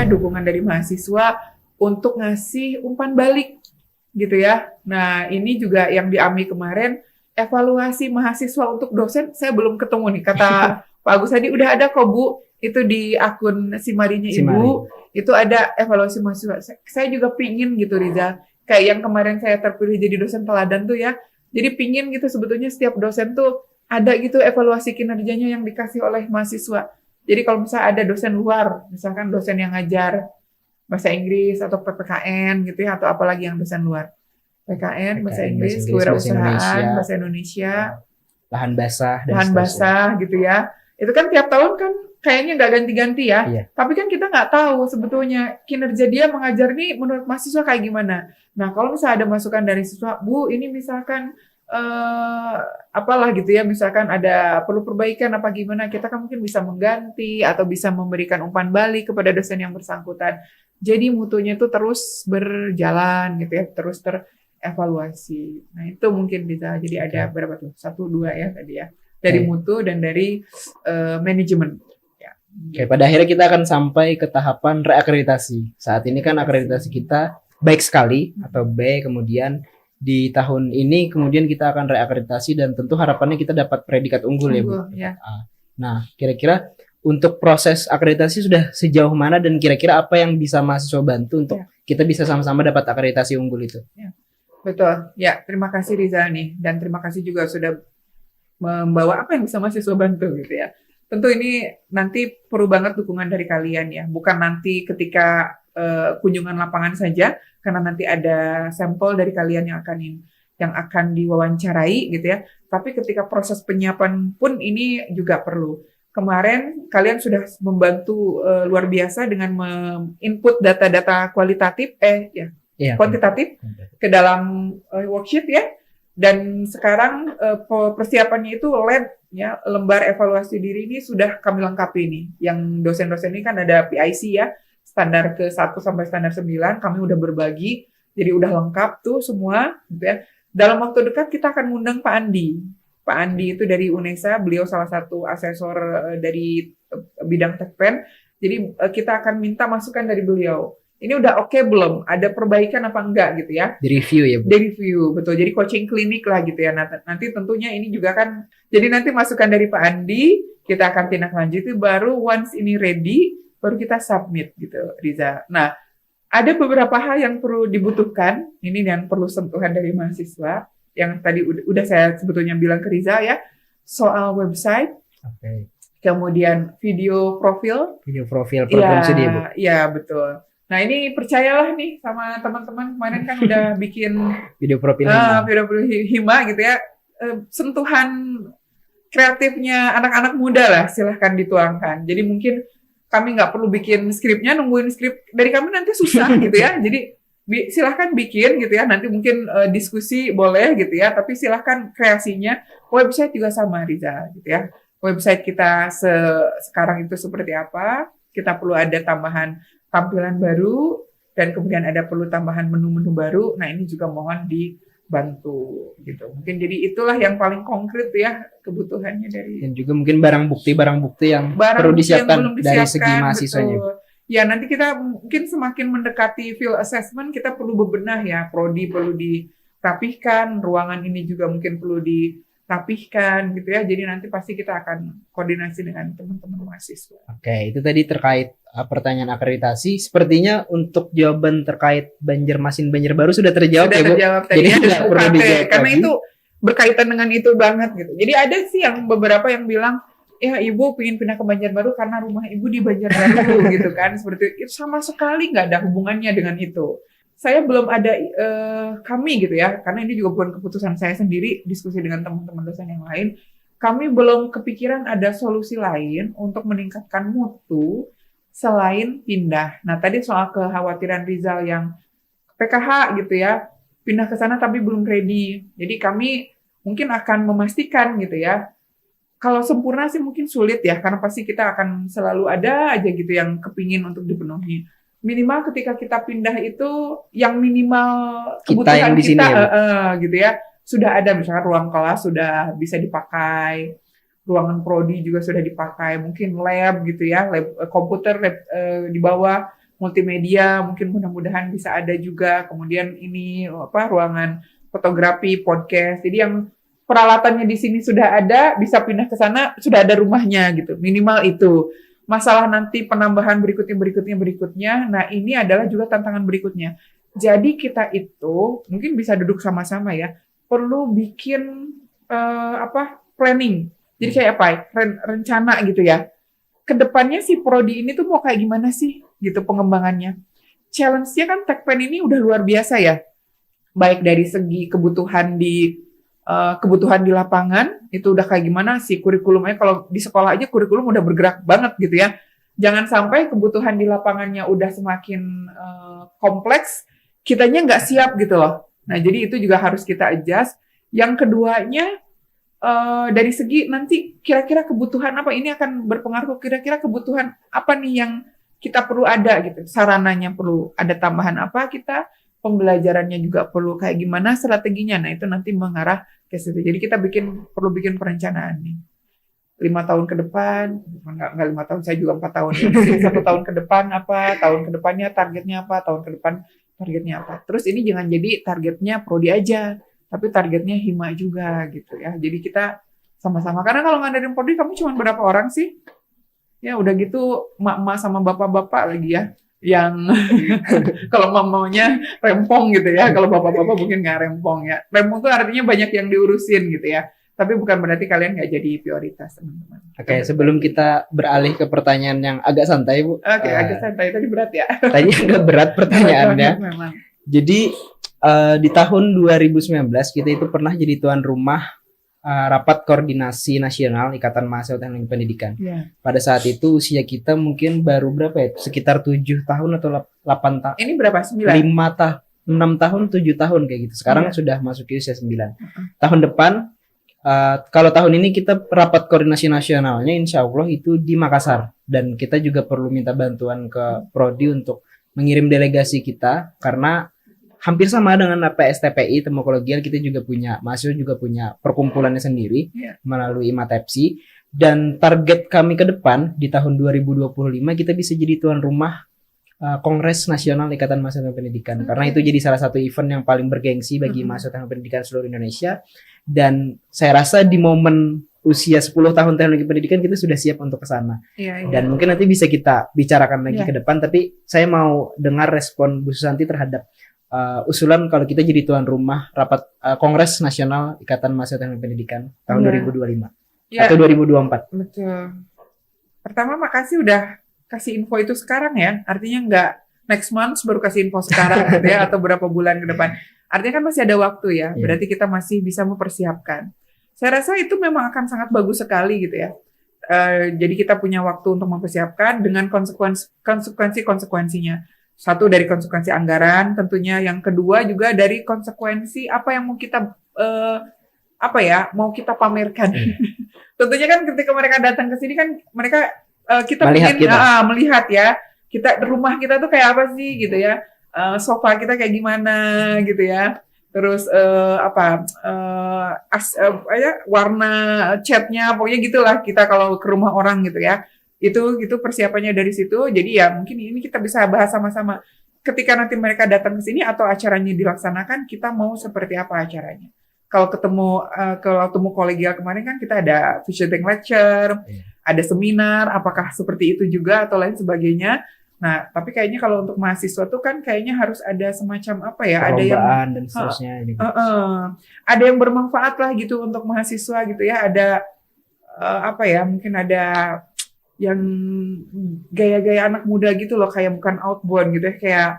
dukungan dari mahasiswa untuk ngasih umpan balik gitu ya. Nah, ini juga yang di AMI kemarin, evaluasi mahasiswa untuk dosen, saya belum ketemu nih. Kata Pak Agus tadi, udah ada kok Bu, itu di akun Simarinya Ibu, itu ada evaluasi mahasiswa. Saya juga pingin gitu Riza, kayak yang kemarin saya terpilih jadi dosen teladan tuh ya, jadi pingin gitu sebetulnya setiap dosen tuh ada gitu evaluasi kinerjanya yang dikasih oleh mahasiswa. Jadi kalau misalnya ada dosen luar, misalkan dosen yang ngajar bahasa Inggris atau PPKN gitu ya, atau apalagi yang dosen luar. PKN, bahasa Inggris, kewirausahaan, bahasa Indonesia, lahan basah, gitu ya. Itu kan tiap tahun kan kayaknya nggak ganti-ganti ya. Iya. Tapi kan kita nggak tahu sebetulnya kinerja dia mengajar nih menurut mahasiswa kayak gimana. Nah kalau misalnya ada masukan dari siswa, Bu ini misalkan apalah gitu ya, misalkan ada perlu perbaikan apa gimana, kita kan mungkin bisa mengganti atau bisa memberikan umpan balik kepada dosen yang bersangkutan. Jadi mutunya itu terus berjalan gitu ya, terus terevaluasi. Nah itu mungkin bisa jadi ada berapa tuh? 1, 2 ya tadi ya. Dari mutu dan dari manajemen. Ya. Oke, pada akhirnya kita akan sampai ke tahapan reakreditasi. Saat ini kan akreditasi kita baik sekali atau B, kemudian di tahun ini kemudian kita akan reakreditasi dan tentu harapannya kita dapat predikat unggul ya Bu. Ya. Nah, kira-kira untuk proses akreditasi sudah sejauh mana dan kira-kira apa yang bisa mahasiswa bantu untuk kita bisa sama-sama dapat akreditasi unggul itu? Ya. Betul. Ya, terima kasih Riza nih, dan terima kasih juga sudah membawa apa yang bisa mahasiswa bantu gitu ya. Tentu ini nanti perlu banget dukungan dari kalian ya, bukan nanti ketika kunjungan lapangan saja, karena nanti ada sampel dari kalian yang akan diwawancarai gitu ya. Tapi ketika proses penyiapan pun ini juga perlu. Kemarin kalian sudah membantu luar biasa dengan input data-data kualitatif kuantitatif ke dalam worksheet ya. Dan sekarang persiapannya itu ya, lembar evaluasi diri ini sudah kami lengkapi nih. Yang dosen-dosen ini kan ada PIC ya, standar ke-1 sampai standar 9, kami udah berbagi, jadi udah lengkap tuh semua gitu ya. Dalam waktu dekat kita akan mengundang Pak Andi. Pak Andi itu dari UNESA, beliau salah satu asesor dari bidang Tekpen. Jadi kita akan minta masukan dari beliau. Ini udah oke belum? Ada perbaikan apa enggak gitu ya? Di review ya Bu? Di review, betul. Jadi coaching klinik lah gitu ya. Nanti tentunya ini juga kan, jadi nanti masukan dari Pak Andi, kita akan tindak lanjuti, baru once ini ready, baru kita submit gitu Riza. Nah, ada beberapa hal yang perlu dibutuhkan, ini yang perlu sentuhan dari mahasiswa, yang tadi udah saya sebetulnya bilang ke Riza ya, soal website, kemudian video profil program studi ya Bu? Iya, betul. Nah ini percayalah nih sama teman-teman, kemarin kan udah bikin video profil Hima gitu ya, sentuhan kreatifnya anak-anak muda lah, silahkan dituangkan. Jadi mungkin kami nggak perlu bikin skripnya, nungguin skrip dari kami nanti susah gitu ya. Jadi silahkan bikin gitu ya, nanti mungkin diskusi boleh gitu ya, tapi silahkan kreasinya. Website juga sama Riza gitu ya. Website kita sekarang itu seperti apa, kita perlu ada tambahan tampilan baru, dan kemudian ada perlu tambahan menu-menu baru. Nah ini juga mohon dibantu gitu. Mungkin jadi itulah yang paling konkret ya kebutuhannya dari. Dan juga mungkin barang bukti yang perlu disiapkan dari segi mahasiswanya. Betul. Ya nanti kita mungkin semakin mendekati field assessment, kita perlu bebenah ya, prodi perlu dirapihkan, ruangan ini juga mungkin perlu dirapihkan gitu ya. Jadi nanti pasti kita akan koordinasi dengan teman-teman mahasiswa. Oke, itu tadi terkait pertanyaan akreditasi. Sepertinya untuk jawaban terkait Banjarmasin Banjarbaru sudah terjawab ya Bu. Tadi jadi nggak perlu dijawab karena lagi. Itu berkaitan dengan itu banget gitu. Jadi ada sih yang beberapa yang bilang, ya ibu pengen pindah ke Banjarbaru karena rumah ibu di Banjarbaru gitu kan. Seperti itu, sama sekali nggak ada hubungannya dengan itu. Saya belum ada kami gitu ya, karena ini juga bukan keputusan saya sendiri, diskusi dengan teman-teman dosen yang lain. Kami belum kepikiran ada solusi lain untuk meningkatkan mutu selain pindah. Nah, tadi soal kekhawatiran Rizal yang PKH gitu ya, pindah ke sana tapi belum ready. Jadi kami mungkin akan memastikan gitu ya. Kalau sempurna sih mungkin sulit ya, karena pasti kita akan selalu ada aja gitu yang kepingin untuk dipenuhi. Minimal ketika kita pindah itu yang minimal kebutuhan kita gitu ya, sudah ada misalkan ruang kelas sudah bisa dipakai, ruangan prodi juga sudah dipakai, mungkin lab gitu ya, lab komputer lab di bawah multimedia, mungkin mudah-mudahan bisa ada juga. Kemudian ini ruangan fotografi, podcast. Jadi yang peralatannya di sini sudah ada, bisa pindah ke sana, sudah ada rumahnya gitu. Minimal itu. Masalah nanti penambahan berikutnya. Nah, ini adalah juga tantangan berikutnya. Jadi kita itu mungkin bisa duduk sama-sama ya, perlu bikin planning. Jadi kayak apa? Rencana gitu ya. Kedepannya si prodi ini tuh mau kayak gimana sih gitu pengembangannya. Challenge-nya kan Tekpen ini udah luar biasa ya. Baik dari segi kebutuhan di lapangan itu udah kayak gimana sih kurikulumnya. Kalau di sekolah aja kurikulum udah bergerak banget gitu ya. Jangan sampai kebutuhan di lapangannya udah semakin kompleks, kitanya nggak siap gitu loh. Nah, jadi itu juga harus kita adjust. Yang keduanya dari segi nanti kira-kira kebutuhan apa ini akan berpengaruh, kira-kira kebutuhan apa nih yang kita perlu ada gitu. Sarananya perlu ada tambahan apa kita, pembelajarannya juga perlu kayak gimana strateginya. Nah, itu nanti mengarah ke situ. Jadi kita perlu bikin perencanaan nih. 5 tahun ke depan, enggak 5 tahun, saya juga 4 tahun. Ya. 1 tahun ke depan apa, tahun ke depannya targetnya apa, tahun ke depan targetnya apa. Terus ini jangan jadi targetnya prodi aja, tapi targetnya hima juga gitu ya. Jadi kita sama-sama. Karena kalau ngadain prodi kamu cuma berapa orang sih? Ya udah gitu emak-emak sama bapak-bapak lagi ya. Yang kalau mamanya rempong gitu ya, kalau bapak-bapak mungkin nggak rempong ya. Rempong itu artinya banyak yang diurusin gitu ya. Tapi bukan berarti kalian nggak jadi prioritas, teman-teman. Oke, sebelum kita beralih ke pertanyaan yang agak santai, Bu. Oke, agak santai. Tadi berat ya? Tadi agak berat pertanyaannya. Memang. Jadi di tahun 2019 kita itu pernah jadi tuan rumah rapat koordinasi nasional Ikatan Mahasiswa Teknik Pendidikan. Yeah. Pada saat itu usia kita mungkin baru berapa ya? Sekitar 7 tahun atau 8 tahun. Ini berapa? 9? 6 tahun, 7 tahun kayak gitu. Sekarang sudah masuk usia 9. Tahun depan, kalau tahun ini kita rapat koordinasi nasionalnya insya Allah itu di Makassar. Dan kita juga perlu minta bantuan ke Prodi untuk mengirim delegasi kita. Karena hampir sama dengan PSTPI, Temu Kolegial, kita juga punya, mahasiswa juga punya perkumpulannya sendiri melalui IMATEPSI. Dan target kami ke depan di tahun 2025 kita bisa jadi tuan rumah Kongres Nasional Ikatan Mahasiswa Teknik Pendidikan. Karena itu jadi salah satu event yang paling bergengsi bagi mahasiswa teknik pendidikan seluruh Indonesia. Dan saya rasa di momen usia 10 tahun teknik pendidikan kita sudah siap untuk ke sana. Dan mungkin nanti bisa kita bicarakan lagi ke depan. Tapi saya mau dengar respon Bu Susanti terhadap usulan kalau kita jadi tuan rumah rapat Kongres Nasional Ikatan Mahasiswa Teknik Pendidikan tahun 2025 atau 2024. Betul. Pertama, makasih udah kasih info itu sekarang ya. Artinya nggak next month baru kasih info sekarang gitu ya, atau berapa bulan ke depan. Artinya kan masih ada waktu ya. Berarti kita masih bisa mempersiapkan. Saya rasa itu memang akan sangat bagus sekali gitu ya. Jadi kita punya waktu untuk mempersiapkan dengan konsekuensinya. Satu dari konsekuensi anggaran tentunya, yang kedua juga dari konsekuensi apa yang mau kita mau kita pamerkan. Tentunya kan ketika mereka datang ke sini kan mereka kita melihat ya, kita rumah kita tuh kayak apa sih gitu ya, sofa kita kayak gimana gitu ya, terus warna catnya pokoknya gitulah kita kalau ke rumah orang gitu ya. Itu persiapannya dari situ. Jadi ya mungkin ini kita bisa bahas sama-sama. Ketika nanti mereka datang ke sini atau acaranya dilaksanakan, kita mau seperti apa acaranya. Kalau ketemu kolegial kemarin kan kita ada visiting lecture, ada seminar, apakah seperti itu juga atau lain sebagainya. Nah, tapi kayaknya kalau untuk mahasiswa tuh kan kayaknya harus ada semacam apa ya, ada yang dan seterusnya gitu. Ada yang bermanfaat lah gitu untuk mahasiswa gitu ya. Ada mungkin ada yang gaya-gaya anak muda gitu loh, kayak bukan outbound gitu ya, kayak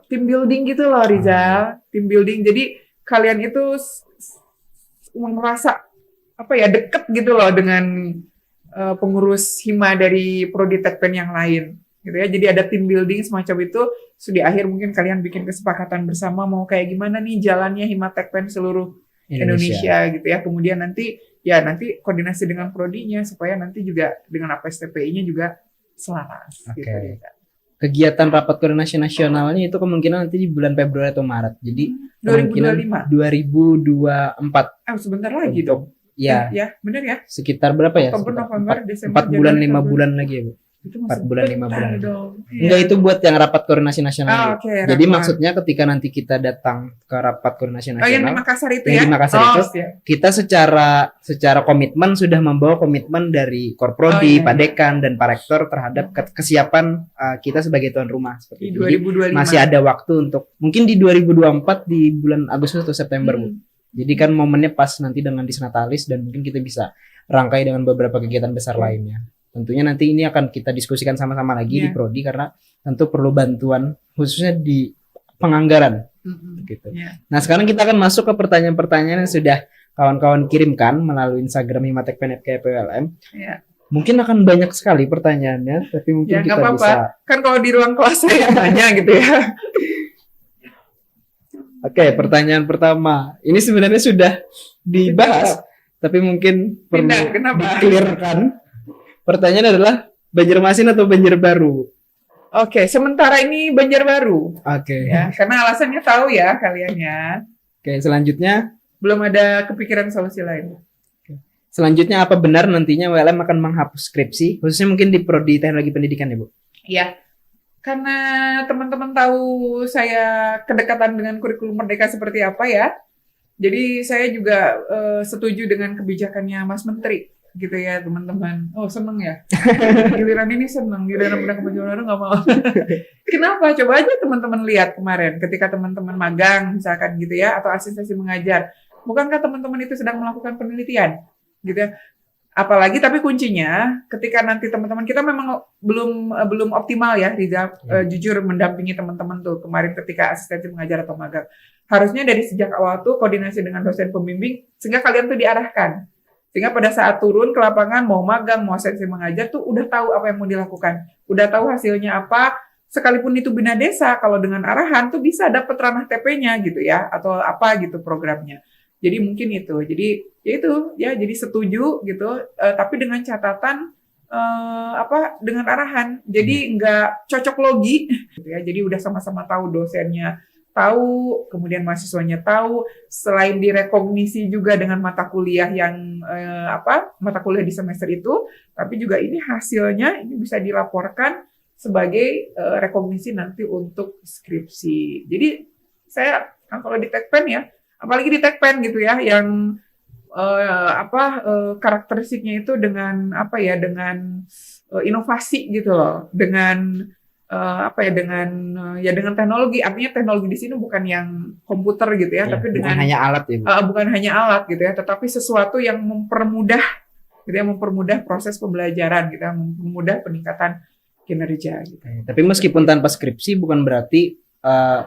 team building gitu loh, Rizal. Team building. Jadi kalian itu merasa deket gitu loh dengan pengurus hima dari prodi Tekpen yang lain gitu ya. Jadi ada team building semacam itu. Di akhir mungkin kalian bikin kesepakatan bersama mau kayak gimana nih jalannya hima Tekpen seluruh Indonesia gitu ya. Kemudian nanti koordinasi dengan prodinya supaya nanti juga dengan PSTPI-nya juga selaras. Gitu. Kegiatan rapat koordinasi nasionalnya itu kemungkinan nanti di bulan Februari atau Maret. Jadi 2025. 2024. Sebentar lagi dong. Ya, Ya, benar ya. sekitar berapa ya? Oktober, Sekitar November, Desember, 4 bulan, Januari, 5 Februari. bulan lagi ya, Bu. Itu 4 masih bulan, 5 bentar bulan. dong. Enggak, Iya. itu buat yang rapat koordinasi nasional. Ah, Bu. oke. Jadi rapat. maksudnya ketika nanti kita datang ke rapat koordinasi Oh, yang di nasional, Makassar itu yang ya? di Makassar Oh, itu, siap. kita secara komitmen sudah membawa komitmen dari Korprodi, Oh, iya, Pak iya. Dekan, dan Pak Rektor terhadap kesiapan kita sebagai tuan rumah. Seperti Di itu. Jadi 2025. masih ada waktu untuk mungkin di 2024 di bulan Agustus atau September, Bu. Jadi kan momennya pas nanti dengan disnatalis dan mungkin kita bisa rangkai dengan beberapa kegiatan besar lainnya. Tentunya nanti ini akan kita diskusikan sama-sama lagi di Iya. Prodi karena tentu perlu bantuan khususnya di penganggaran gitu. Iya. Nah, sekarang kita akan masuk ke pertanyaan-pertanyaan yang sudah kawan-kawan kirimkan melalui Instagram Himatek PNFK-PLM. Iya. Mungkin akan banyak sekali pertanyaannya, tapi mungkin Ya, nggak kita apa-apa. bisa. Kan kalau di ruang kelas saya tanya gitu ya. Oke, pertanyaan pertama. Ini sebenarnya sudah dibahas, tapi mungkin perlu Tidak, kenapa? di-clearkan. Pertanyaan adalah Banjarmasin atau Banjarbaru? Oke, sementara ini Banjarbaru. Oke. Ya, karena alasannya tahu ya kalian ya. Oke, selanjutnya Belum ada kepikiran solusi lain. Selanjutnya apa benar nantinya WLM akan menghapus skripsi, khususnya mungkin di Prodi Teknologi Pendidikan ya, Bu? Ya, karena teman-teman tahu saya kedekatan dengan kurikulum Merdeka seperti apa ya. Jadi saya juga setuju dengan kebijakannya Mas Menteri gitu ya teman-teman. Oh seneng ya. Giliran ini seneng, giliran udah ke Banjarbaru nggak mau. Kenapa? Coba aja teman-teman lihat kemarin ketika teman-teman magang misalkan gitu ya atau asistensi mengajar. Bukankah teman-teman itu sedang melakukan penelitian gitu ya? Apalagi tapi kuncinya ketika nanti teman-teman kita memang belum optimal ya Riza, jujur mendampingi teman-teman tuh kemarin ketika asistensi mengajar atau magang. Harusnya dari sejak awal tuh koordinasi dengan dosen pembimbing sehingga kalian tuh diarahkan. Sehingga pada saat turun ke lapangan mau magang, mau asistensi mengajar tuh udah tahu apa yang mau dilakukan. Udah tahu hasilnya apa, sekalipun itu bina desa kalau dengan arahan tuh bisa dapat ranah TP-nya gitu ya atau apa gitu programnya. Jadi mungkin itu. Jadi ya itu ya jadi setuju gitu tapi dengan catatan dengan arahan. Jadi nggak cocok logi gitu ya. Jadi udah sama-sama tahu dosennya tahu, kemudian mahasiswanya tahu, selain direkognisi juga dengan mata kuliah yang mata kuliah di semester itu, tapi juga ini hasilnya ini bisa dilaporkan sebagai rekognisi nanti untuk skripsi. Jadi saya kalau di Tekpen ya, apalagi di Tekpen gitu ya, yang karakteristiknya itu dengan dengan inovasi gitu loh, dengan dengan teknologi. Artinya teknologi di sini bukan yang komputer gitu ya, tapi bukan hanya alat ya, Bu. Bukan hanya alat gitu ya, tetapi sesuatu yang mempermudah gitu ya, mempermudah proses pembelajaran gitu ya, mempermudah peningkatan kinerja gitu. Tapi meskipun tanpa skripsi bukan berarti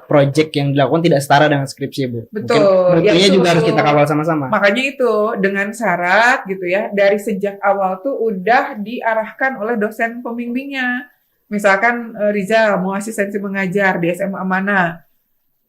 project yang dilakukan tidak setara dengan skripsi, Bu. Betul. Mungkin juga harus kita kawal sama-sama. Makanya itu dengan syarat gitu ya, dari sejak awal tuh udah diarahkan oleh dosen pembimbingnya. Misalkan Riza mau asistensi mengajar di SMA mana.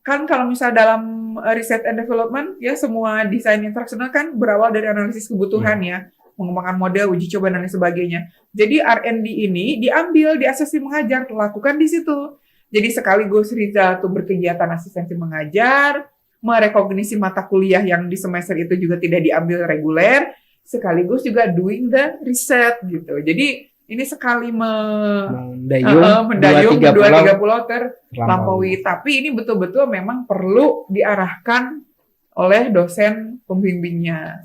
Kan kalau misal dalam research and development ya semua desain instruksional kan berawal dari analisis kebutuhan ya, mengembangkan model, uji coba dan lain sebagainya. Jadi R&D ini diambil di asistensi mengajar, lakukan di situ. Jadi sekaligus Riza tuh berkegiatan asistensi mengajar, merekognisi mata kuliah yang di semester itu juga tidak diambil reguler, sekaligus juga doing the research gitu. Jadi ini sekali mendayung 2-3 pulau terlampaui. Tapi ini betul-betul memang perlu diarahkan oleh dosen pembimbingnya.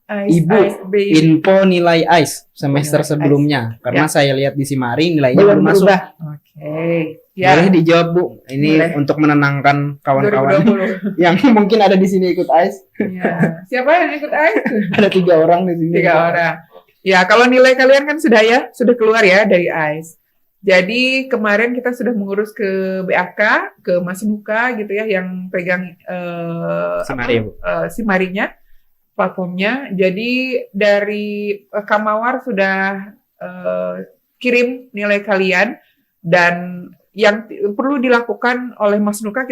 Ibu, info nilai AIS semester sebelumnya. Karena saya lihat di Simari nilainya belum masuk. Oke. Ya. Boleh dijawab, Bu. Ini untuk menenangkan kawan-kawan yang mungkin ada di sini ikut AIS. Ya. Siapa yang ikut AIS? Ada 3 orang di sini. 3 orang. Ya, kalau nilai kalian kan sudah keluar ya dari AIS. Jadi kemarin kita sudah mengurus ke BAK, ke Mas Nuka gitu ya, yang pegang Simarinya, platformnya. Jadi dari Kamawar sudah kirim nilai kalian, dan yang perlu dilakukan oleh Mas Nuka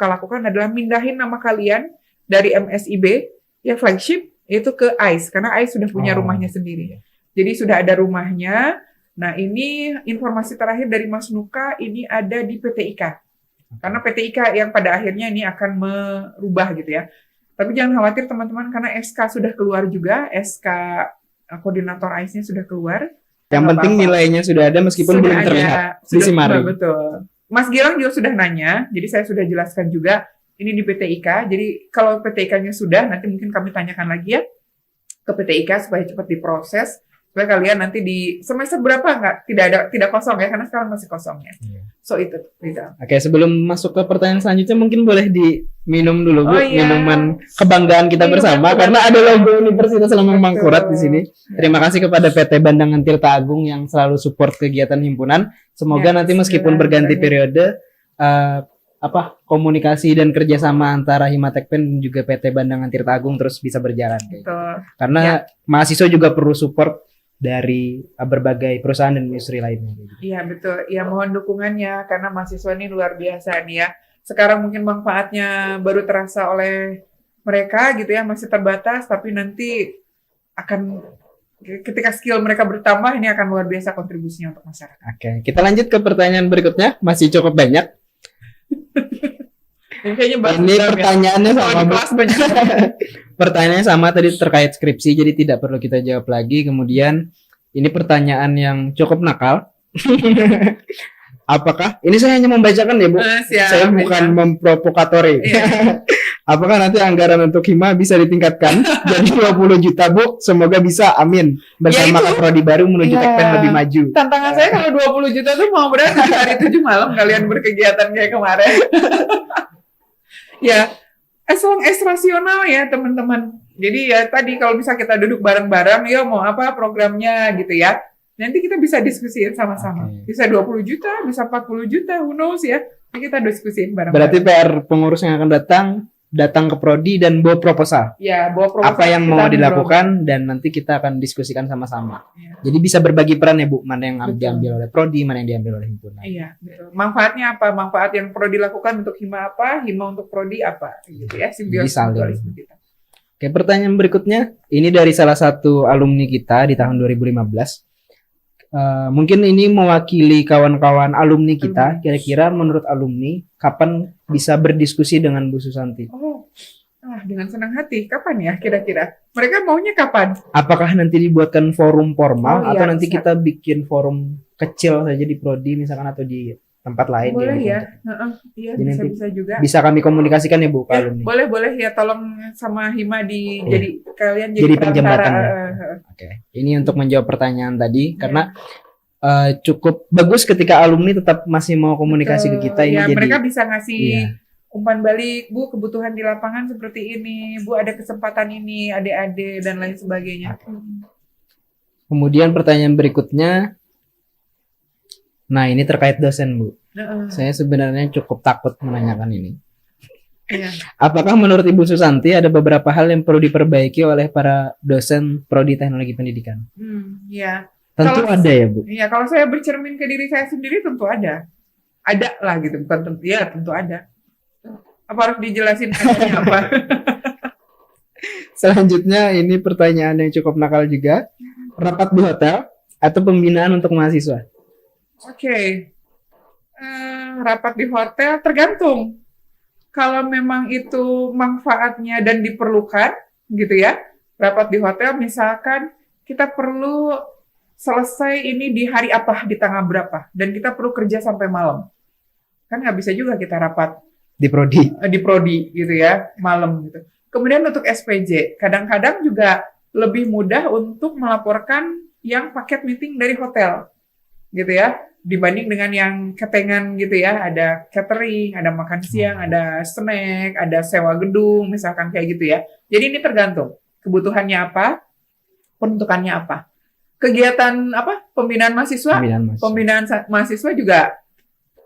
lakukan adalah mindahin nama kalian dari MSIB, ya flagship, itu ke AIS, karena AIS sudah punya rumahnya sendiri. Jadi sudah ada rumahnya. Nah ini informasi terakhir dari Mas Nuka, ini ada di PT IKA. Karena PT IKA yang pada akhirnya ini akan merubah gitu ya. Tapi jangan khawatir teman-teman karena SK sudah keluar juga, SK koordinator AIS-nya sudah keluar. Yang penting apa-apa. nilainya sudah ada meskipun Sudah belum ada, terlihat di sudah Simari. betul. Mas Gilang juga sudah nanya, jadi saya sudah jelaskan juga ini di PTIK. Jadi kalau PTIK-nya sudah, nanti mungkin kami tanyakan lagi ya ke PTIK supaya cepat diproses, supaya kalian nanti di semester berapa tidak kosong ya, karena sekarang masih kosong ya. Iya. So itu. Oke, sebelum masuk ke pertanyaan selanjutnya mungkin boleh diminum dulu Bu, Oh, iya. minuman kebanggaan kita Minuman bersama kebanggaan. karena ada logo Universitas Lambung Betul. Mangkurat di sini. Terima kasih kepada PT Bandangan Tirta Agung yang selalu support kegiatan himpunan. Semoga Ya, nanti meskipun berganti bismillahirrahmanirrahim. periode komunikasi dan kerjasama antara Himatekpen dan juga PT Bandangan Tirta Agung terus bisa berjalan. Betul. Karena mahasiswa juga perlu support dari berbagai perusahaan dan industri lainnya. Iya betul. Ya mohon dukungannya karena mahasiswa ini luar biasa nih ya. Sekarang mungkin manfaatnya baru terasa oleh mereka gitu ya, masih terbatas, tapi nanti akan ketika skill mereka bertambah ini akan luar biasa kontribusinya untuk masyarakat. Oke, kita lanjut ke pertanyaan berikutnya. Masih cukup banyak. Dan kayaknya Ini pertanyaannya Kalau sama di Bu. kelas banyak. Pertanyaannya sama tadi terkait skripsi, jadi tidak perlu kita jawab lagi. Kemudian ini pertanyaan yang cukup nakal. Apakah ini saya hanya membacakan ya Bu? Siap, Saya bukan ya. memprovokatori. Iya. Apakah nanti anggaran untuk Hima bisa ditingkatkan jadi 20 juta Bu? Semoga bisa, amin. Bersama Ya, itu. Kaprodi baru menuju Iya. Tekpen lebih maju. Tantangan saya kalau 20 juta tuh mau berarti hari 7 malam kalian berkegiatan kayak kemarin. Ya, as long as rasional ya teman-teman. Jadi ya tadi kalau bisa kita duduk bareng-bareng, ya mau apa programnya gitu ya. Nanti kita bisa diskusiin sama-sama. Oke. Bisa 20 juta, bisa 40 juta, who knows ya. Nanti kita diskusiin Berarti bareng-bareng. PR pengurus yang akan datang ke Prodi dan bawa proposal. Ya, bawa proposal Apa yang kita mau ngobrol. dilakukan dan nanti kita akan diskusikan sama-sama. Ya. Jadi bisa berbagi peran ya Bu, mana yang Betul. diambil oleh Prodi, mana yang diambil oleh himpunan. Iya, betul. Manfaatnya apa? Manfaat yang Prodi lakukan untuk Hima apa? Hima untuk Prodi apa? Gitu ya, simbiosis saling. mutualisme kita. Oke, pertanyaan berikutnya ini dari salah satu alumni kita di tahun 2015. Mungkin ini mewakili kawan-kawan alumni kita. Kira-kira menurut alumni kapan bisa berdiskusi dengan Bu Susanti? Oh, dengan senang hati. Kapan ya kira-kira? Mereka maunya kapan? Apakah nanti dibuatkan forum formal Oh, iya, atau nanti bisa. kita bikin forum kecil saja di Prodi misalkan atau di tempat lain? Boleh gitu. ya. Iya, Jadi nanti bisa juga. Bisa kami komunikasikan ya Bu ke Ya, alumni. boleh ya. Tolong sama Hima Iya. jadi kalian Jadi jadi penjembatan perantara. ya. Oke, ini untuk menjawab pertanyaan tadi karena cukup bagus ketika alumni tetap masih mau komunikasi Betul. ke kita ini Ya, jadi mereka bisa ngasih iya. umpan balik, Bu, kebutuhan di lapangan seperti ini, Bu, ada kesempatan ini, adik-adik dan lain sebagainya. Kemudian pertanyaan berikutnya, nah ini terkait dosen Bu. Saya sebenarnya cukup takut menanyakan ini. Iya. Apakah menurut Ibu Susanti ada beberapa hal yang perlu diperbaiki oleh para dosen Prodi Teknologi Pendidikan? Ya. Tentu Kalau- ada ya Bu. Iya, kalau saya bercermin ke diri saya sendiri tentu ada. Ada lah gitu, bukan tentu. Ya, tentu ada. Apa harus dijelasin adanya apa? Selanjutnya ini pertanyaan yang cukup nakal juga. Rapat di hotel atau pembinaan untuk mahasiswa? Oke. Rapat di hotel tergantung. Kalau memang itu manfaatnya dan diperlukan, gitu ya. Rapat di hotel misalkan kita perlu selesai ini di hari apa, di tanggal berapa, dan kita perlu kerja sampai malam. Kan nggak bisa juga kita rapat Di Prodi. di Prodi gitu ya, malam gitu. Kemudian untuk SPJ, kadang-kadang juga lebih mudah untuk melaporkan yang paket meeting dari hotel, gitu ya, dibanding dengan yang ketengan gitu ya, ada catering, ada makan siang, ada snack, ada sewa gedung, misalkan kayak gitu ya. Jadi ini tergantung kebutuhannya apa, penentukannya apa. Kegiatan apa? Pembinaan mahasiswa, Pembinaan mahasiswa. mahasiswa juga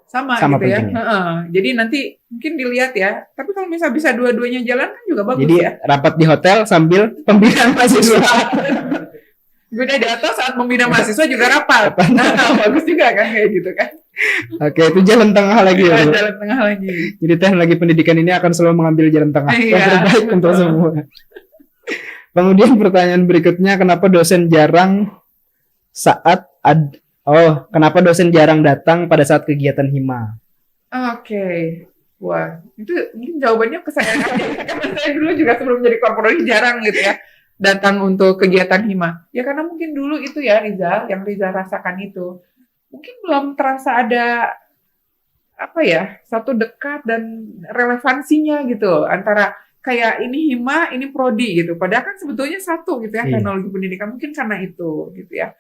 sama Sama gitu ya. pentingnya. Jadi nanti mungkin dilihat ya. Tapi kalau misalnya bisa dua-duanya jalan kan juga bagus Jadi ya. rapat di hotel sambil pembinaan mahasiswa. Beda di atas saat membina mahasiswa juga rapat. Nah, bagus juga kan kayak gitu kan. Oke, itu jalan tengah lagi ya. Bu. Jalan tengah lagi. Jadi teknologi pendidikan ini akan selalu mengambil jalan tengah yang Iya, terbaik untuk betul. semua. Kemudian pertanyaan berikutnya, kenapa dosen jarang kenapa dosen jarang datang pada saat kegiatan Hima? Oke. Wah, itu mungkin jawabannya ke saya aja. Karena saya dulu juga sebelum jadi korporat jarang gitu ya datang untuk kegiatan hima. Ya karena mungkin dulu itu ya Rizal, yang Rizal rasakan itu. Mungkin belum terasa ada apa ya, satu dekat dan relevansinya gitu antara kayak ini hima, ini prodi gitu. Padahal kan sebetulnya satu gitu ya, Iya. teknologi pendidikan mungkin karena itu gitu ya.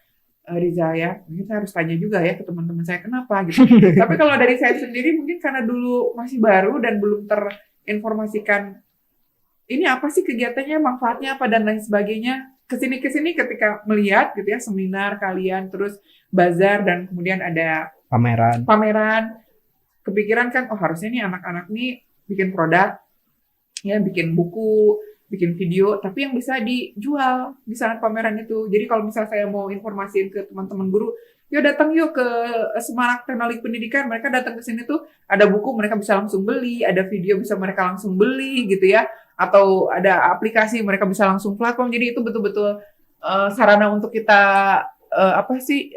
Rizal ya, mungkin saya harus tanya juga ya ke teman-teman saya kenapa gitu. Tapi kalau dari saya sendiri mungkin karena dulu masih baru dan belum terinformasikan ini apa sih kegiatannya, manfaatnya apa dan lain sebagainya. Kesini ketika melihat gitu ya seminar kalian, terus bazar dan kemudian ada Pameran. pameran, kepikiran kan oh harusnya nih anak-anak nih bikin produk, ya bikin buku, bikin video, tapi yang bisa dijual di saat pameran itu. Jadi kalau misalnya saya mau informasiin ke teman-teman guru, yuk datang yuk ke Semarang Teknologi Pendidikan, mereka datang ke sini tuh ada buku mereka bisa langsung beli, ada video bisa mereka langsung beli gitu ya, atau ada aplikasi mereka bisa langsung platform. Jadi itu betul-betul sarana untuk kita apa sih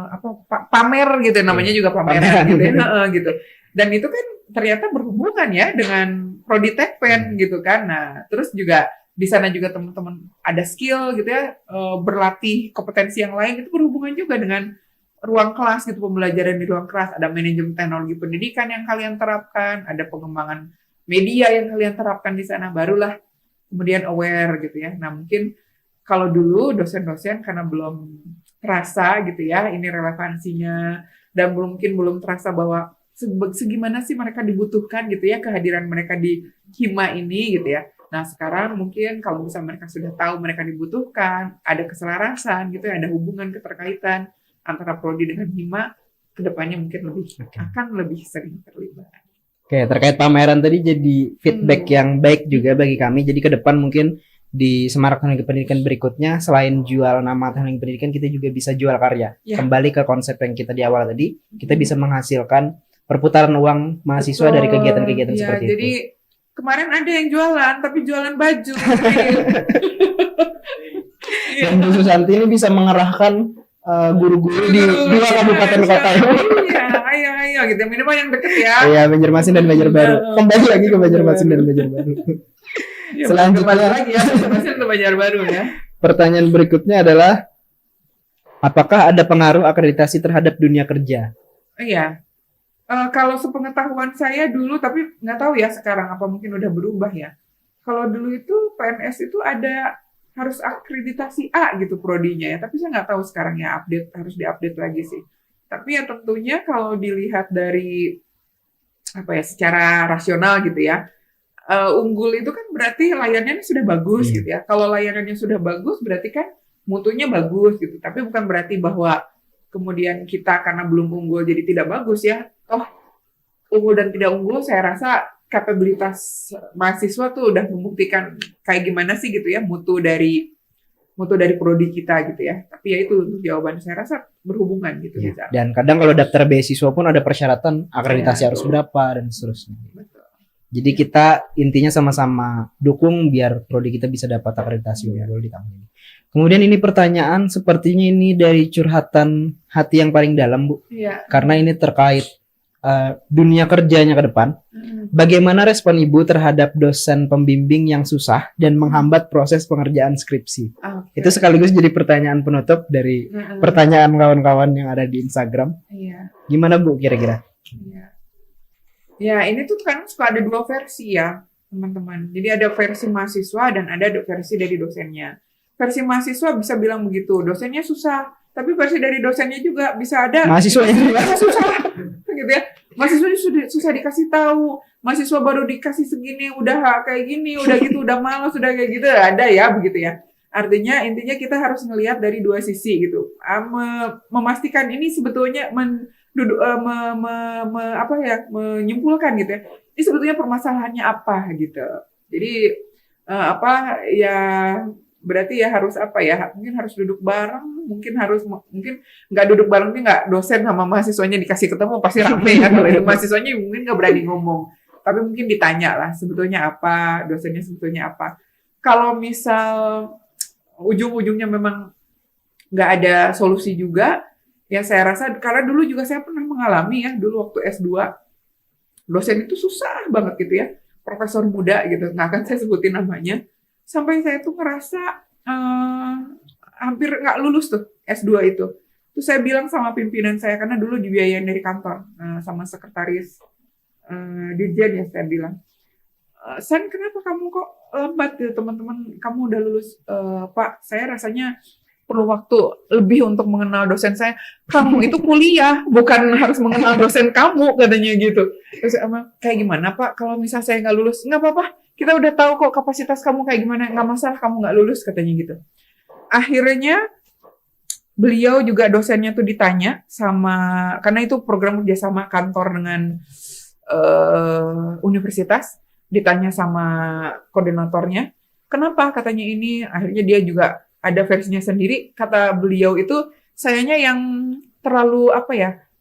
apa pamer gitu namanya juga pameran gitu ya, gitu. Dan itu kan ternyata berhubungan ya dengan prodi Tekpen gitu kan. Nah, terus juga di sana juga teman-teman ada skill gitu ya, berlatih kompetensi yang lain itu berhubungan juga dengan ruang kelas gitu, pembelajaran di ruang kelas, ada manajemen teknologi pendidikan yang kalian terapkan, ada pengembangan media yang kalian terapkan di sana, barulah kemudian aware gitu ya. Nah, mungkin kalau dulu dosen-dosen karena belum terasa gitu ya ini relevansinya dan mungkin belum terasa bahwa segimana sih mereka dibutuhkan gitu ya kehadiran mereka di hima ini gitu ya. Nah sekarang mungkin kalau misalnya mereka sudah tahu mereka dibutuhkan, ada keselarasan gitu ya, ada hubungan keterkaitan antara prodi dengan hima, kedepannya mungkin akan lebih sering terlibat. Oke, terkait pameran tadi jadi feedback yang baik juga bagi kami. Jadi ke depan mungkin di Semarak Teknologi Pendidikan berikutnya selain jual nama teknologi pendidikan kita juga bisa jual karya. Ya. Kembali ke konsep yang kita di awal tadi, kita bisa menghasilkan perputaran uang mahasiswa dari kegiatan-kegiatan seperti jadi, itu. Kemarin ada yang jualan, tapi jualan baju. Dan Bu Susanti ini bisa mengerahkan guru-guru di dua kabupaten kota. Iya, ayo gitu. Minimal yang deket ya. Iya, Banjarmasin dan Banjarbaru. Kembali lagi ke Banjarmasin dan Banjarbaru. Ya, Selanjutnya lagi ya, Banjarmasin atau Banjarbaru ya. Pertanyaan berikutnya adalah apakah ada pengaruh akreditasi terhadap dunia kerja? Iya. Kalau sepengetahuan saya dulu, tapi nggak tahu ya sekarang apa mungkin udah berubah ya. Kalau dulu itu PNS itu ada harus akreditasi A gitu prodinya ya, tapi saya nggak tahu sekarang ya harus diupdate lagi sih. Tapi ya tentunya kalau dilihat dari apa ya secara rasional gitu ya, unggul itu kan berarti layanannya sudah bagus gitu ya. Kalau layanannya sudah bagus berarti kan mutunya bagus gitu. Tapi bukan berarti bahwa kemudian kita karena belum unggul jadi tidak bagus ya. Toh unggul dan tidak unggul saya rasa kapabilitas mahasiswa tuh udah membuktikan kayak gimana sih gitu ya mutu dari prodi kita gitu ya. Tapi ya itu untuk jawaban saya rasa berhubungan gitu. Ya. Dan kadang kalau daftar beasiswa pun ada persyaratan akreditasi harus berapa dan seterusnya. Betul. Jadi kita intinya sama-sama dukung biar prodi kita bisa dapat akreditasi unggul di tahun ini. Kemudian ini pertanyaan sepertinya ini dari curhatan hati yang paling dalam, Bu. Iya. Karena ini terkait dunia kerjanya ke depan. Bagaimana respon Ibu terhadap dosen pembimbing yang susah dan menghambat proses pengerjaan skripsi? Okay. Itu sekaligus jadi pertanyaan penutup dari pertanyaan kawan-kawan yang ada di Instagram. Iya. Gimana Bu kira-kira? Iya. Ya ini tuh kan suka ada dua versi ya teman-teman. Jadi ada versi mahasiswa dan ada versi dari dosennya. Versi mahasiswa bisa bilang begitu, dosennya susah. Tapi versi dari dosennya juga bisa ada mahasiswanya susah gitu ya. Mahasiswanya susah dikasih tahu. Mahasiswa baru dikasih segini udah kayak gini, udah gitu, udah malas, udah kayak gitu, ada ya begitu ya. Artinya intinya kita harus ngelihat dari dua sisi gitu. Memastikan ini sebetulnya menyimpulkan gitu ya. Ini sebetulnya permasalahannya apa gitu. Jadi apa ya berarti ya harus apa ya, mungkin harus duduk bareng, mungkin nggak duduk bareng nih, nggak dosen sama mahasiswanya dikasih ketemu pasti rame ya. Kalau mahasiswanya mungkin nggak berani ngomong, tapi mungkin ditanya lah sebetulnya apa, dosennya sebetulnya apa. Kalau misal ujung-ujungnya memang nggak ada solusi juga, ya saya rasa karena dulu juga saya pernah mengalami ya, dulu waktu S2 dosen itu susah banget gitu ya, profesor muda gitu, nggak akan saya sebutin namanya, sampai saya tuh ngerasa hampir nggak lulus tuh S2 itu. Terus saya bilang sama pimpinan saya, karena dulu dibiayain dari kantor, sama sekretaris dirjen ya, saya bilang, San, kenapa kamu kok lambat gitu, teman-teman kamu udah lulus. Pak, saya rasanya perlu waktu lebih untuk mengenal dosen saya. Kamu itu kuliah, bukan harus mengenal dosen kamu, katanya gitu. Terus kayak gimana Pak, kalau misal saya nggak lulus? Nggak apa-apa, kita udah tahu kok kapasitas kamu kayak gimana, nggak masalah kamu nggak lulus, katanya gitu. Akhirnya beliau juga, dosennya tuh ditanya sama, karena itu program kerjasama kantor dengan universitas, ditanya sama koordinatornya, kenapa katanya ini, akhirnya dia juga ada versinya sendiri, kata beliau itu, sayanya yang terlalu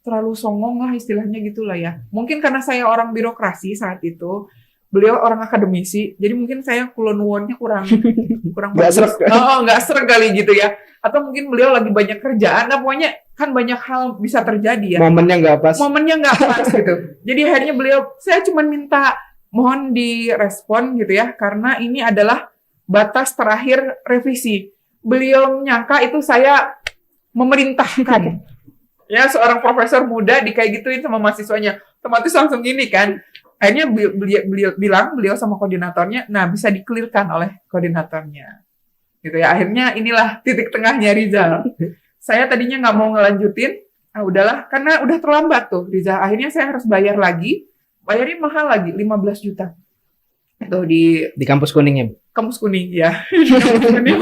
terlalu songong lah istilahnya gitulah ya. Mungkin karena saya orang birokrasi saat itu, beliau orang akademisi, jadi mungkin saya kulon nuwunnya kurang Nggak bagus. sreg. Nggak sreg kali gitu ya. Atau mungkin beliau lagi banyak kerjaan, nah pokoknya kan banyak hal bisa terjadi ya. Momennya nggak pas. Momennya nggak pas gitu. Jadi akhirnya beliau, saya cuma minta mohon direspon gitu ya, karena ini adalah batas terakhir revisi. Beliau menyangka itu saya memerintahkan. Ya, seorang profesor muda kayak gituin sama mahasiswanya. Otomatis langsung gini kan. Akhirnya beliau sama koordinatornya, nah bisa dikelirkan oleh koordinatornya. Gitu ya. Akhirnya inilah titik tengahnya Rizal. Saya tadinya nggak mau ngelanjutin, udahlah, karena udah terlambat tuh Rizal. Akhirnya saya harus bayar lagi. Bayarnya mahal lagi, 15 juta. Itu di Di kampus kuningnya, Bu. kampus kuning ya. Kampus kuning.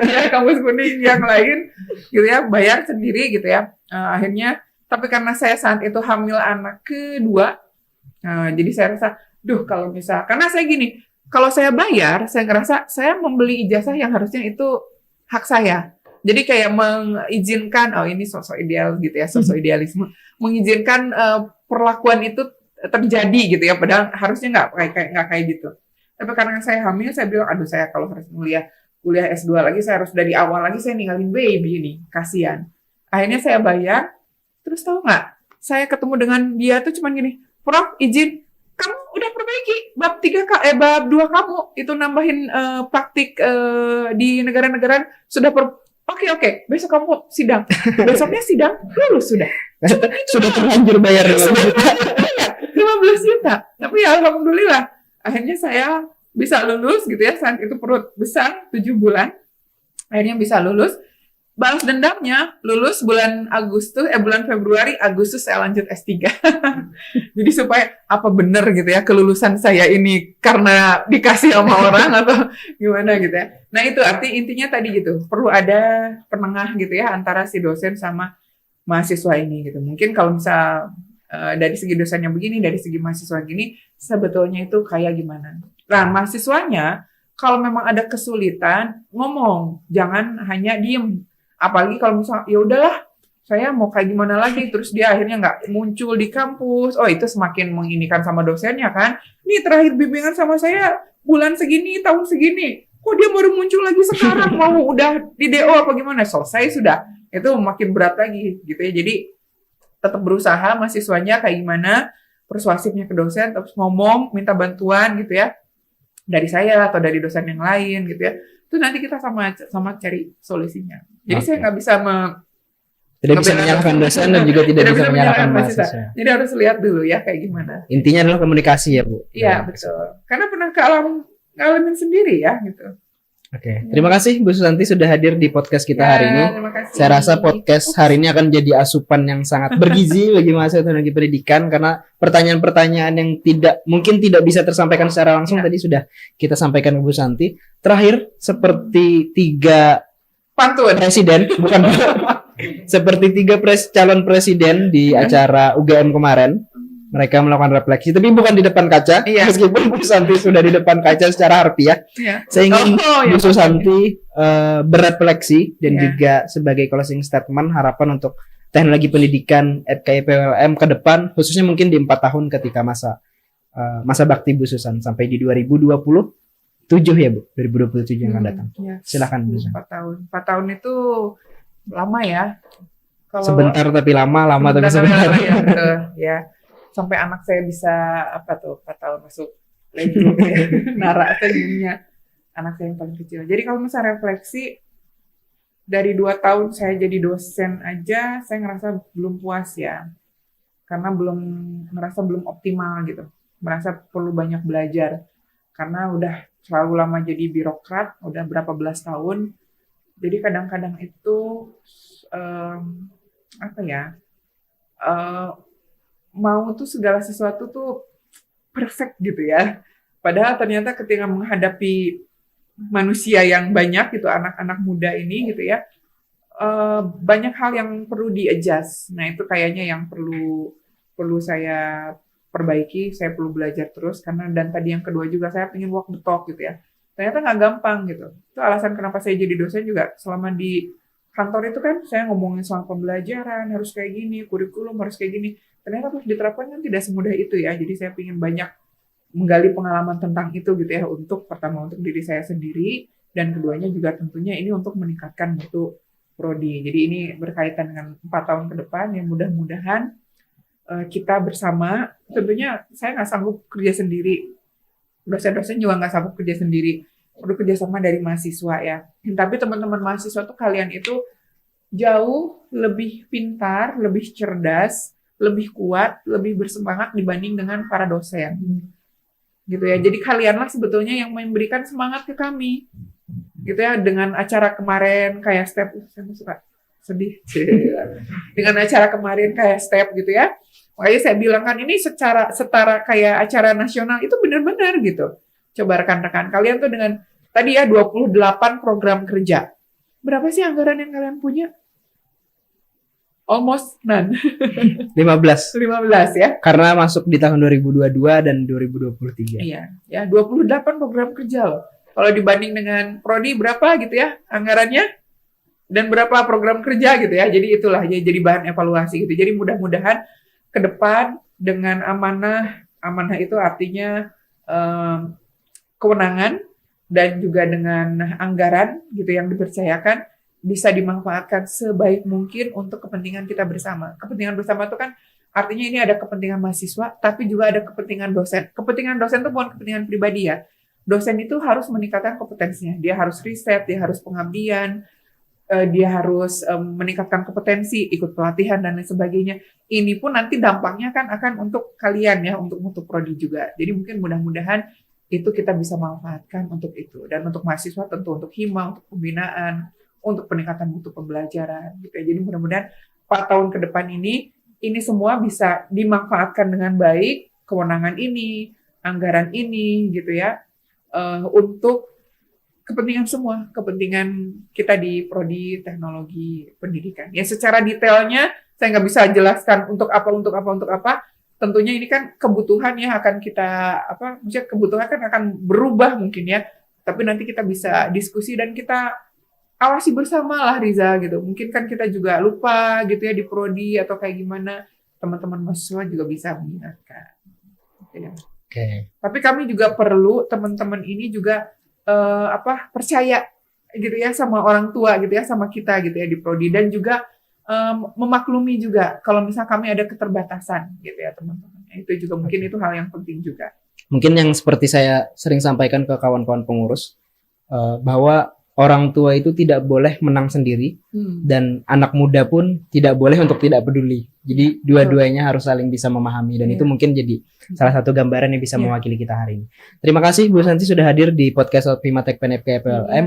Ya, kampus kuning yang lain gitu ya, bayar sendiri gitu ya. Akhirnya, tapi karena saya saat itu hamil anak kedua, jadi saya rasa, kalau misal, karena saya gini, kalau saya bayar, saya ngerasa saya membeli ijazah yang harusnya itu hak saya. Jadi kayak mengizinkan, ini sosok ideal gitu ya, sosok idealisme, mengizinkan perlakuan itu terjadi gitu ya, padahal harusnya nggak kayak gitu. Tapi karena saya hamil, saya bilang, saya kalau harus kuliah S2 lagi, saya harus dari awal lagi, saya ninggalin baby ini, kasihan. Akhirnya saya bayar, terus tahu nggak, saya ketemu dengan dia tuh cuman gini, Prof, izin, kamu udah perbaiki bab 2 kamu, itu nambahin praktik di negara-negara, sudah Oke, besok kamu sidang. Besoknya sidang, lulus sudah. Sudah terlanjur bayar 15 juta. Tapi ya alhamdulillah, akhirnya saya bisa lulus gitu ya, saat itu perut besar 7 bulan. Akhirnya bisa lulus. Balas dendamnya, lulus bulan Februari, Agustus saya lanjut S3. Jadi supaya apa benar gitu ya, kelulusan saya ini karena dikasih sama orang atau gimana gitu ya. Nah itu intinya tadi gitu, perlu ada penengah gitu ya antara si dosen sama mahasiswa ini gitu. Mungkin kalau misal dari segi dosennya begini, dari segi mahasiswa gini, sebetulnya itu kayak gimana. Nah mahasiswanya, kalau memang ada kesulitan, ngomong, jangan hanya diem. Apalagi kalau misalnya, ya udahlah, saya mau kayak gimana lagi, terus dia akhirnya nggak muncul di kampus, itu semakin menginikan sama dosennya kan. Ini terakhir bimbingan sama saya bulan segini, tahun segini, kok dia baru muncul lagi sekarang, mau udah di DO apa gimana, selesai sudah. Itu makin berat lagi gitu ya. Jadi tetap berusaha mahasiswanya kayak gimana, persuasifnya ke dosen, terus ngomong, minta bantuan gitu ya, dari saya atau dari dosen yang lain gitu ya. Itu nanti kita sama cari solusinya. Jadi saya nggak bisa tidak bisa menyalahkan dosen dan juga tidak bisa menyalahkan mahasiswa. Jadi harus lihat dulu ya kayak gimana. Intinya adalah komunikasi ya, Bu. Iya, betul. Karena pernah ngalamin sendiri ya gitu. Oke, terima kasih Bu Susanti sudah hadir di podcast kita hari ini. Terima kasih. Saya rasa podcast hari ini akan jadi asupan yang sangat bergizi bagi mahasiswa teknologi pendidikan, karena pertanyaan-pertanyaan yang mungkin tidak bisa tersampaikan secara langsung tadi sudah kita sampaikan ke Bu Susanti. Terakhir, seperti 3 pantun presiden, bukan seperti 3 calon presiden di acara UGM kemarin. Mereka melakukan refleksi, tapi bukan di depan kaca. Meskipun Bu Susanti sudah di depan kaca secara harfiah. Saya ingin Bu Susanti berefleksi dan juga sebagai closing statement harapan untuk teknologi pendidikan FKIP-ULM ke depan, khususnya mungkin di 4 tahun ketika masa bakti Bu Susan sampai di 2027 ya Bu, 2027 yang akan datang. Silakan Bu Susan. 4 tahun itu lama ya. Sebentar tapi lama tapi sebentar. Ya. sampai anak saya bisa 4 tahun masuk playgroup ya. Nara tadinya anak saya yang paling kecil. Jadi kalau misalnya refleksi dari 2 tahun saya jadi dosen aja, saya ngerasa belum puas ya, karena belum optimal gitu, merasa perlu banyak belajar, karena udah terlalu lama jadi birokrat, udah berapa belas tahun, jadi kadang-kadang itu apa ya, mau tuh segala sesuatu tuh perfect gitu ya, padahal ternyata ketika menghadapi manusia yang banyak gitu, anak-anak muda ini gitu ya, banyak hal yang perlu di-adjust. Nah itu kayaknya yang perlu saya perbaiki, saya perlu belajar terus, karena dan tadi yang kedua juga saya pengen walk the talk gitu ya. Ternyata nggak gampang gitu. Itu alasan kenapa saya jadi dosen juga. Selama di kantor itu kan saya ngomongin soal pembelajaran, harus kayak gini, kurikulum harus kayak gini. Ternyata harus diterapkan kan tidak semudah itu ya. Jadi saya pengen banyak menggali pengalaman tentang itu gitu ya, untuk pertama untuk diri saya sendiri, dan keduanya juga tentunya ini untuk meningkatkan mutu prodi. Jadi ini berkaitan dengan 4 tahun ke depan yang mudah-mudahan kita bersama, tentunya saya nggak sanggup kerja sendiri, dosen-dosen juga nggak sanggup kerja sendiri, perlu kerjasama dari mahasiswa ya. Tapi teman-teman mahasiswa tuh kalian itu jauh lebih pintar, lebih cerdas, lebih kuat, lebih bersemangat dibanding dengan para dosen. Gitu ya. Jadi kalianlah sebetulnya yang memberikan semangat ke kami. Gitu ya, dengan acara kemarin kayak step, saya suka sedih. Dengan acara kemarin kayak step gitu ya. Makanya saya bilang kan ini setara kayak acara nasional itu benar-benar gitu. Coba rekan-rekan kalian tuh dengan tadi ya 28 program kerja. Berapa sih anggaran yang kalian punya? Almost none. 15. 15 ya. Karena masuk di tahun 2022 dan 2023. Iya, ya 28 program kerja loh. Kalau dibanding dengan prodi berapa gitu ya anggarannya, dan berapa program kerja gitu ya. Jadi itulah ya, jadi bahan evaluasi gitu. Jadi mudah-mudahan ke depan dengan amanah itu artinya kewenangan dan juga dengan anggaran gitu yang dipercayakan, bisa dimanfaatkan sebaik mungkin untuk kepentingan kita bersama. Kepentingan bersama itu kan artinya ini ada kepentingan mahasiswa, tapi juga ada kepentingan dosen. Kepentingan dosen itu bukan kepentingan pribadi ya. Dosen itu harus meningkatkan kompetensinya. Dia harus riset, dia harus pengabdian, dia harus meningkatkan kompetensi, ikut pelatihan dan lain sebagainya. Ini pun nanti dampaknya kan akan untuk kalian ya, untuk mutu prodi juga. Jadi mungkin mudah-mudahan itu kita bisa manfaatkan untuk itu. Dan untuk mahasiswa tentu untuk hima, untuk pembinaan, untuk peningkatan mutu pembelajaran gitu ya. Jadi mudah-mudahan 4 tahun ke depan ini semua bisa dimanfaatkan dengan baik, kewenangan ini, anggaran ini gitu ya, untuk kepentingan semua, kepentingan kita di prodi teknologi pendidikan. Ya secara detailnya saya nggak bisa jelaskan untuk apa. Tentunya ini kan kebutuhan ya akan kita maksudnya kebutuhan kan akan berubah mungkin ya. Tapi nanti kita bisa diskusi dan kita awasi bersama lah Riza gitu. Mungkin kan kita juga lupa gitu ya di prodi atau kayak gimana, teman-teman mahasiswa juga bisa mengingatkan. Gitu ya. Oke. Tapi kami juga perlu teman-teman ini juga percaya gitu ya sama orang tua gitu ya, sama kita gitu ya di prodi, dan juga memaklumi juga kalau misal kami ada keterbatasan gitu ya teman-teman. Itu juga mungkin itu hal yang penting juga. Mungkin yang seperti saya sering sampaikan ke kawan-kawan pengurus, bahwa orang tua itu tidak boleh menang sendiri, dan anak muda pun tidak boleh untuk tidak peduli. Jadi dua-duanya harus saling bisa memahami, dan itu mungkin jadi salah satu gambaran yang bisa mewakili kita hari ini. Terima kasih Bu Santi sudah hadir di podcast Himatek PNFK PLM.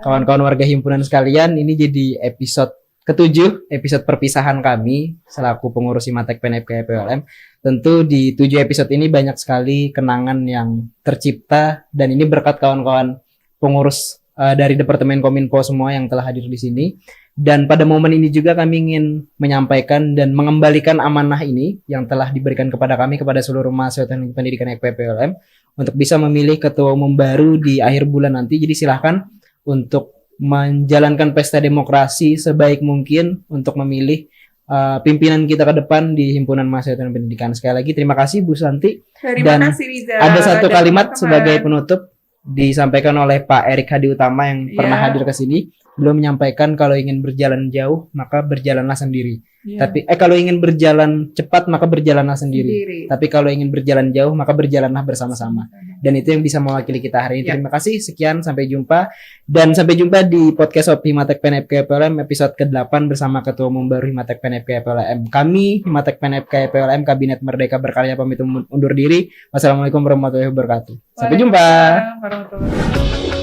Kawan-kawan warga himpunan sekalian, ini jadi episode ke-7, episode perpisahan kami selaku pengurus Himatek PNFK PLM. Tentu di 7 episode ini banyak sekali kenangan yang tercipta, dan ini berkat kawan-kawan pengurus dari Departemen Kominfo semua yang telah hadir di sini. Dan pada momen ini juga kami ingin menyampaikan dan mengembalikan amanah ini yang telah diberikan kepada kami, kepada seluruh mahasiswa teknik pendidikan FPPLM, untuk bisa memilih ketua umum baru di akhir bulan nanti. Jadi silahkan untuk menjalankan pesta demokrasi sebaik mungkin untuk memilih pimpinan kita ke depan di Himpunan Mahasiswa Teknik Pendidikan. Sekali lagi terima kasih Bu Santi. Terima kasih Riza. Ada satu dan kalimat teman-teman sebagai penutup disampaikan oleh Pak Erik Hadi Utama yang pernah Iya. hadir ke sini. Beliau menyampaikan kalau ingin berjalan jauh maka berjalanlah sendiri. Iya. Tapi kalau ingin berjalan cepat maka berjalanlah sendiri. Tapi kalau ingin berjalan jauh maka berjalanlah bersama-sama. Dan itu yang bisa mewakili kita hari ini. Ya. Terima kasih. Sekian, sampai jumpa. Dan sampai jumpa di podcast of Himatek PNFK PLM episode ke-8 bersama Ketua Umum baru Himatek PNFK PLM. Kami Himatek PNFK PLM Kabinet Merdeka Berkarya pamit undur diri. Wassalamualaikum warahmatullahi wabarakatuh. Sampai jumpa. Waalaikumsalam warahmatullahi wabarakatuh.